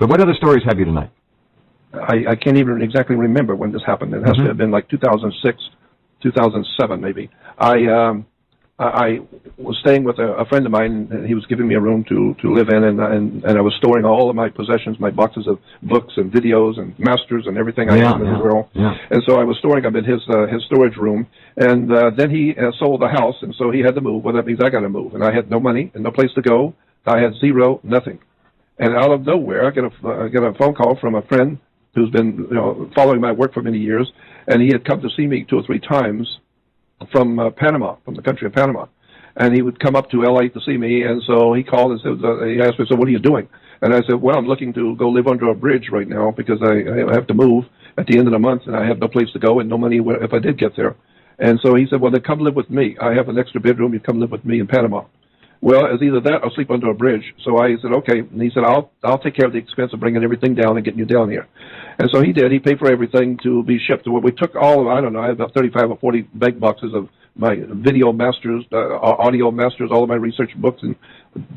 But what other stories have you tonight? I can't even exactly remember when this happened. It has to have been like 2006, 2007 maybe. I was staying with a friend of mine, and he was giving me a room to live in, and I was storing all of my possessions, my boxes of books and videos and masters and everything I had in the world. Yeah. And so I was storing them in his storage room, and then he sold the house, and so he had to move. Well, that means I got to move, and I had no money and no place to go. I had zero, nothing. And out of nowhere, I get a phone call from a friend who's been following my work for many years, and he had come to see me 2 or 3 times from Panama, from the country of Panama. And he would come up to L.A. to see me, and so he called and said, he asked me, so what are you doing? And I said, well, I'm looking to go live under a bridge right now because I have to move at the end of the month, and I have no place to go and no money if I did get there. And so he said, well, then come live with me. I have an extra bedroom. You come live with me in Panama. Well, it's either that or sleep under a bridge. So I said, okay. And he said, I'll take care of the expense of bringing everything down and getting you down here. And so he did. He paid for everything to be shipped. We took all of, I don't know, I had about 35 or 40 bag boxes of my video masters, audio masters, all of my research books, and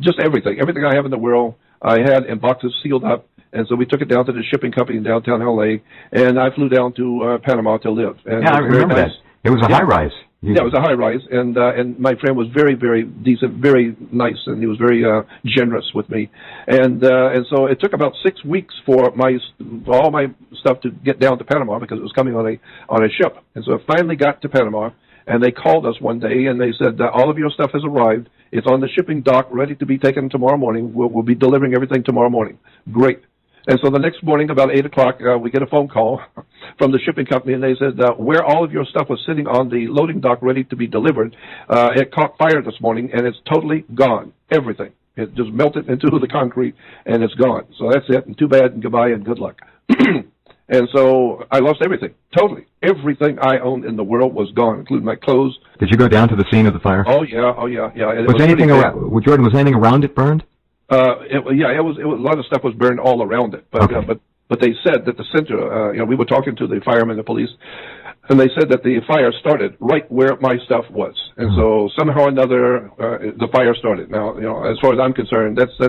just everything. Everything I have in the world, I had in boxes sealed up. And so we took it down to the shipping company in downtown L.A., and I flew down to Panama to live. And yeah, I remember that. It was a high-rise. Yeah, it was a high-rise, and my friend was very, very decent, very nice, and he was very generous with me. And so it took about 6 weeks for all my stuff to get down to Panama because it was coming on a ship. And so it finally got to Panama, and they called us one day, and they said, all of your stuff has arrived. It's on the shipping dock, ready to be taken tomorrow morning. We'll be delivering everything tomorrow morning. Great. And so the next morning, about 8 o'clock, we get a phone call from the shipping company, and they said, where all of your stuff was sitting on the loading dock ready to be delivered, it caught fire this morning, and it's totally gone. Everything. It just melted into the concrete, and it's gone. So that's it, and too bad, and goodbye, and good luck. And so I lost everything, totally. Everything I owned in the world was gone, including my clothes. Did you go down to the scene of the fire? Oh, yeah. Was anything around, Jordan, was anything around it burned? It was a lot of stuff was burned all around it, but they said that the center, we were talking to the firemen, the police, and they said that the fire started right where my stuff was, and so somehow or another the fire started. Now, as far as I'm concerned, that's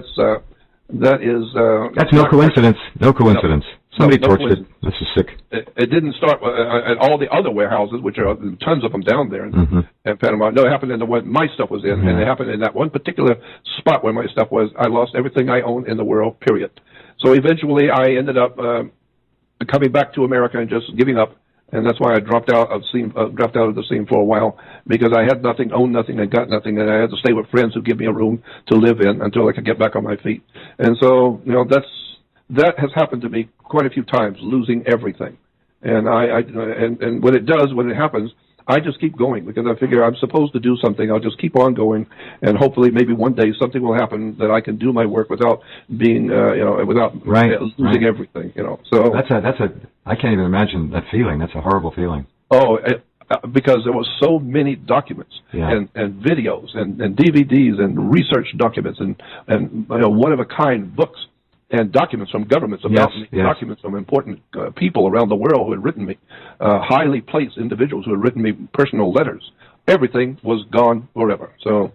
no coincidence. No coincidence. Somebody torched it. This is sick. It didn't start at all the other warehouses, which are tons of them down there in Panama. No, it happened in the one my stuff was in, and it happened in that one particular spot where my stuff was. I lost everything I owned in the world, period. So eventually I ended up coming back to America and just giving up, and that's why I dropped out of the scene for a while, because I had nothing, owned nothing, and got nothing, and I had to stay with friends who give me a room to live in until I could get back on my feet. And so, that has happened to me quite a few times, losing everything. And and when it happens, I just keep going because I figure I'm supposed to do something. I'll just keep on going, and hopefully, maybe one day something will happen that I can do my work without being, without losing everything. So I can't even imagine that feeling. That's a horrible feeling. Oh. Because there was so many documents and videos and DVDs and research documents and one-of-a-kind books and documents from governments about me, documents from important people around the world who had written me, highly placed individuals who had written me personal letters. Everything was gone forever. So,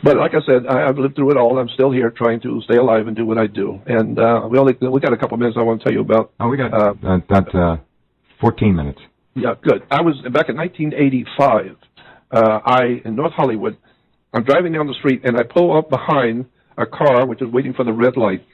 but like I said, I've lived through it all. I'm still here trying to stay alive and do what I do. And we got a couple minutes I want to tell you about. Oh, we got about 14 minutes. Yeah, good. I was back in 1985. In North Hollywood, I'm driving down the street, and I pull up behind a car which is waiting for the red light.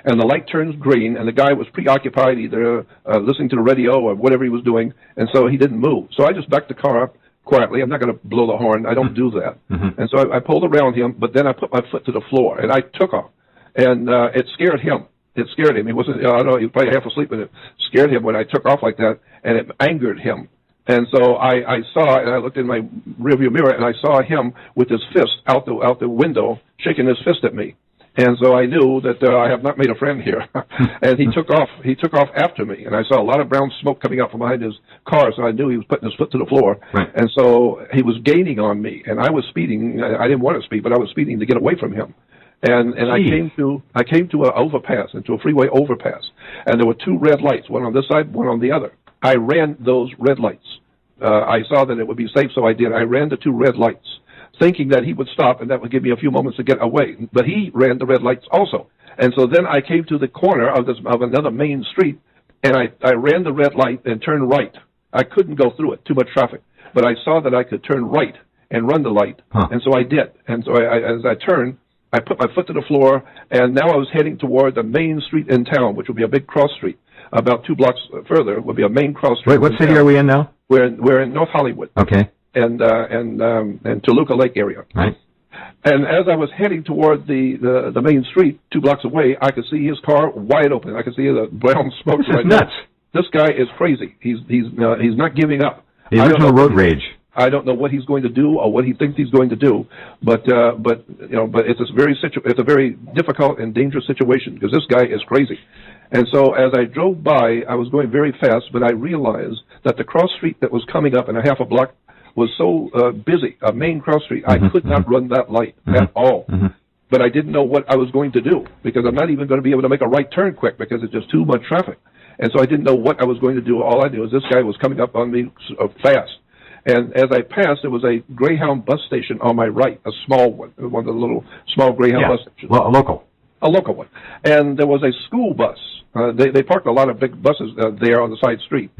And the light turns green, and the guy was preoccupied either listening to the radio or whatever he was doing, and so he didn't move. So I just backed the car up quietly. I'm not going to blow the horn. I don't do that. And so I pulled around him, but then I put my foot to the floor, and I took off. And it scared him. It scared him. He wasn't, I don't know, he was probably half asleep, and it scared him when I took off like that, and it angered him. And so I saw, and I looked in my rearview mirror, and I saw him with his fist out the window, shaking his fist at me. And so I knew that I have not made a friend here. And he took off. He took off after me, and I saw a lot of brown smoke coming out from behind his car. So I knew he was putting his foot to the floor. Right. And so he was gaining on me, and I was speeding. I didn't want to speed, but I was speeding to get away from him. And I came to an overpass, into a freeway overpass, and there were 2 red lights, one on this side, one on the other. I ran those red lights. I saw that it would be safe, so I did. I ran the 2 red lights, thinking that he would stop and that would give me a few moments to get away. But he ran the red lights also. And so then I came to the corner of another main street, and I ran the red light and turned right. I couldn't go through it, too much traffic. But I saw that I could turn right and run the light, and so I did. And so as I turned, I put my foot to the floor, and now I was heading toward the main street in town, which would be a big cross street. About 2 blocks further would be a main cross street. Wait, what city are we in now? We're in North Hollywood. Okay. And Toluca Lake area. Right. And as I was heading toward the main street, 2 blocks away, I could see his car wide open. I could see the brown smoke. This is nuts. This guy is crazy. He's not giving up. The original road rage. I don't know what he's going to do or what he thinks he's going to do, but it's a very difficult and dangerous situation because this guy is crazy. And so as I drove by, I was going very fast, but I realized that the cross street that was coming up in a half a block was so busy, a main cross street, I could not run that light at all. But I didn't know what I was going to do because I'm not even going to be able to make a right turn quick because it's just too much traffic. And so I didn't know what I was going to do. All I knew is this guy was coming up on me fast. And as I passed, there was a Greyhound bus station on my right, a small one of the little small Greyhound bus stations. Well, a local one. And there was a school bus. They parked a lot of big buses there on the side street.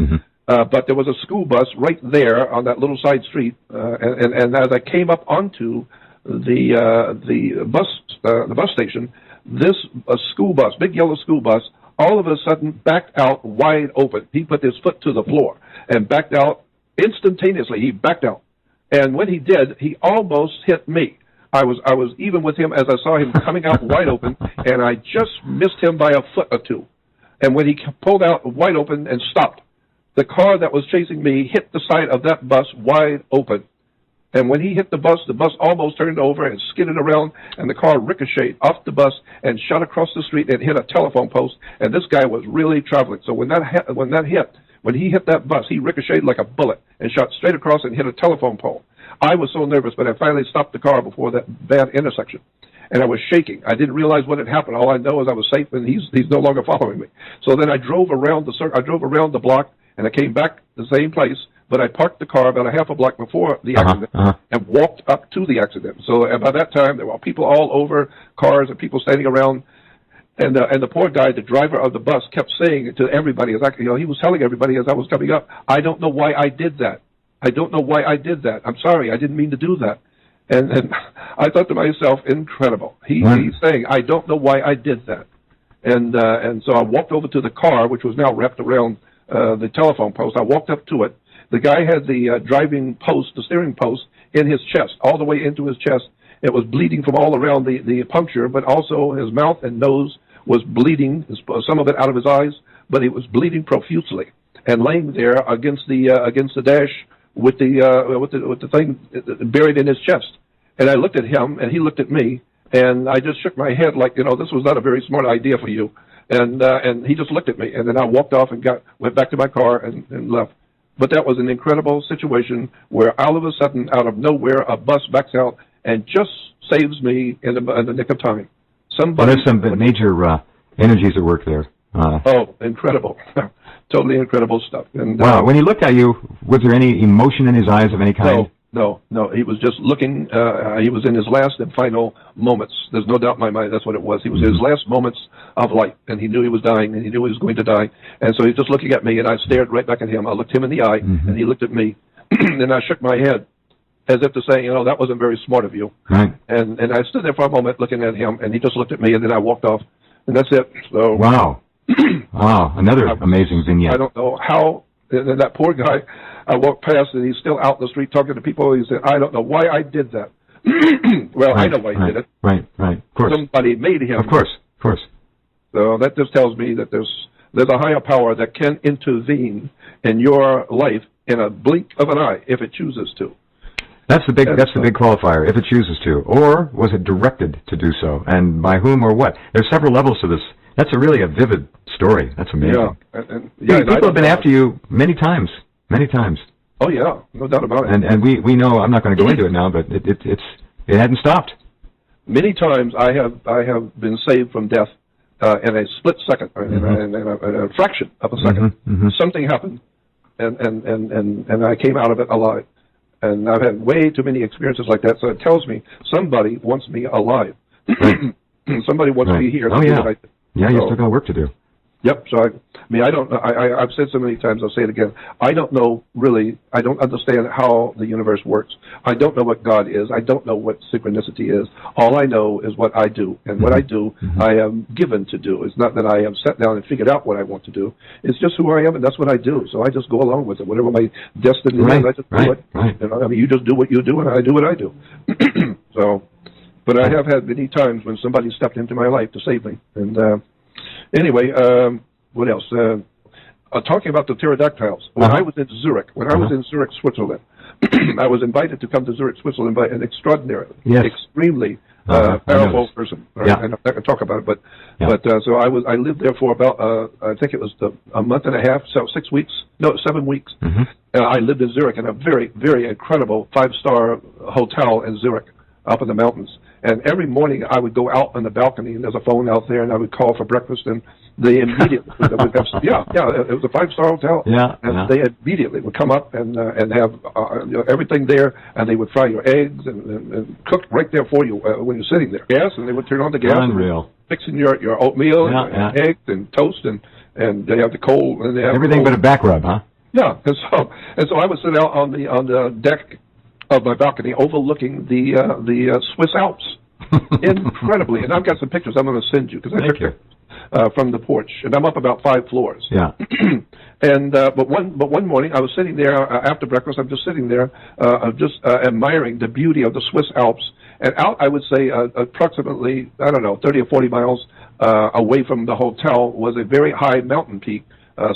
But there was a school bus right there on that little side street. And as I came up onto the bus station, this school bus, big yellow school bus, all of a sudden backed out wide open. He put his foot to the floor and backed out instantaneously. He backed out. And when he did, he almost hit me. I was even with him as I saw him coming out wide open, and I just missed him by a foot or two. And when he pulled out wide open and stopped, the car that was chasing me hit the side of that bus wide open. And when he hit the bus almost turned over and skidded around, and the car ricocheted off the bus and shot across the street and hit a telephone post. And this guy was really traveling. So when he hit that bus, he ricocheted like a bullet and shot straight across and hit a telephone pole. I was so nervous, but I finally stopped the car before that bad intersection. And I was shaking. I didn't realize what had happened. All I know is I was safe, and he's no longer following me. So then I drove around the block, and I came back to the same place, but I parked the car about a half a block before the accident and walked up to the accident. So by that time, there were people all over, cars and people standing around. And the poor guy, the driver of the bus, kept saying to everybody, he was telling everybody as I was coming up, I don't know why I did that. I don't know why I did that. I'm sorry, I didn't mean to do that. And I thought to myself, incredible. He's saying, I don't know why I did that. And so I walked over to the car, which was now wrapped around the telephone post. I walked up to it. The guy had the driving post, the steering post, in his chest, all the way into his chest. It was bleeding from all around the puncture, but also his mouth and nose was bleeding, some of it out of his eyes, but it was bleeding profusely. And laying there against the dash with the thing buried in his chest. And I looked at him, and he looked at me, and I just shook my head like, this was not a very smart idea for you. And he just looked at me, and then I walked off and went back to my car and left. But that was an incredible situation where all of a sudden, out of nowhere, a bus backs out and just saves me in the nick of time. There's some major energies at work there. Incredible. Totally incredible stuff. And, wow. When he looked at you, was there any emotion in his eyes of any kind? No. He was just looking. He was in his last and final moments. There's no doubt in my mind that's what it was. He was in his last moments of life, and he knew he was dying, and he knew he was going to die. And so he was just looking at me, and I stared right back at him. I looked him in the eye, and he looked at me, and I shook my head as if to say, that wasn't very smart of you. Right. And I stood there for a moment looking at him, and he just looked at me, and then I walked off, and that's it. So wow. Wow, another amazing vignette. I don't know how, and that poor guy, I walked past and he's still out in the street talking to people. He said, I don't know why I did that. Well, I know why he did it. Right, of course. Somebody made him. Of course. So that just tells me that there's a higher power that can intervene in your life in a blink of an eye if it chooses to. That's the big qualifier, if it chooses to. Or was it directed to do so? And by whom or what? There's several levels to this. That's really a vivid story. That's amazing. Yeah. People have been after you many times. Oh yeah, no doubt about it. And we know, I'm not going to go into it now, but it hadn't stopped. Many times I have been saved from death in a split second, in a fraction of a second. Something happened, and I came out of it alive. And I've had way too many experiences like that, so it tells me somebody wants me alive. Right. somebody wants me here. Oh, yeah. Yeah, you still got work to do. Yep. So I don't know. I've said so many times. I'll say it again. I don't know really. I don't understand how the universe works. I don't know what God is. I don't know what synchronicity is. All I know is what I do, and what I do, I am given to do. It's not that I have sat down and figured out what I want to do. It's just who I am, and that's what I do. So I just go along with it. Whatever my destiny is, I just do it. You know, I mean, you just do what you do, and I do what I do. So, but I have had many times when somebody stepped into my life to save me, and. Anyway, what else? Talking about the pterodactyls. When I was in Zurich, Switzerland, I was invited to come to Zurich, Switzerland by an extraordinary, extremely powerful person. Right? I'm not going to talk about it, but so I lived there for about I think it was a month and a half, so 7 weeks. I lived in Zurich in a very, very incredible 5-star hotel in Zurich, up in the mountains. And every morning I would go out on the balcony, and there's a phone out there, and I would call for breakfast, and they immediately would have, it was a 5-star hotel, and they immediately would come up and have everything there, and they would fry your eggs and cook right there for you when you're sitting there. Gas, and they would turn on the gas, unreal, fixing your oatmeal and eggs and toast, and they have the coal, and they have everything but a back rub, huh? Yeah, and so I would sit out on the deck of my balcony overlooking the Swiss Alps. Incredibly. And I've got some pictures I'm going to send you, because I took it from the porch. And I'm up about 5 floors. Yeah. And but one morning I was sitting there after breakfast. I'm just sitting there, just admiring the beauty of the Swiss Alps. And out, I would say, approximately, I don't know, 30 or 40 miles away from the hotel was a very high mountain peak,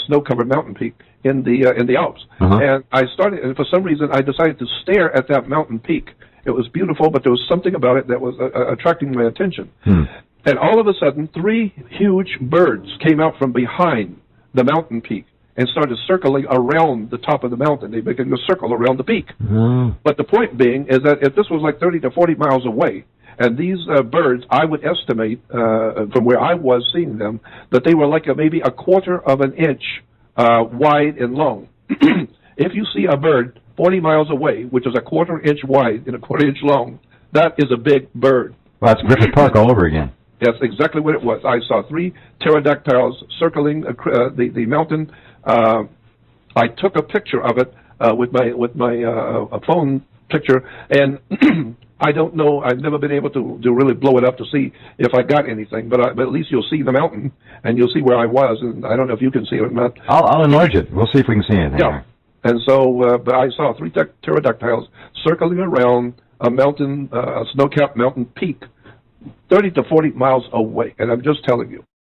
snow-covered mountain peak in the Alps. And I started, and for some reason, I decided to stare at that mountain peak. It was beautiful, but there was something about it that was attracting my attention. And all of a sudden, 3 huge birds came out from behind the mountain peak and started circling around the top of the mountain. They began to circle around the peak. But the point being is that if this was like 30 to 40 miles away, and these birds, I would estimate, from where I was seeing them, that they were like maybe a quarter of an inch wide and long. If you see a bird 40 miles away, which is a quarter inch wide and a quarter inch long, that is a big bird. Well, that's Griffith Park all over again. That's exactly what it was. I saw 3 pterodactyls circling the mountain. I took a picture of it with my phone picture, and I don't know. I've never been able to really blow it up to see if I got anything, but at least you'll see the mountain, and you'll see where I was. And I don't know if you can see it or not. I'll enlarge it. We'll see if we can see anything. Yeah. And so, but I saw 3 pterodactyls circling around a mountain, a snow-capped mountain peak, 30 to 40 miles away. And I'm just telling you,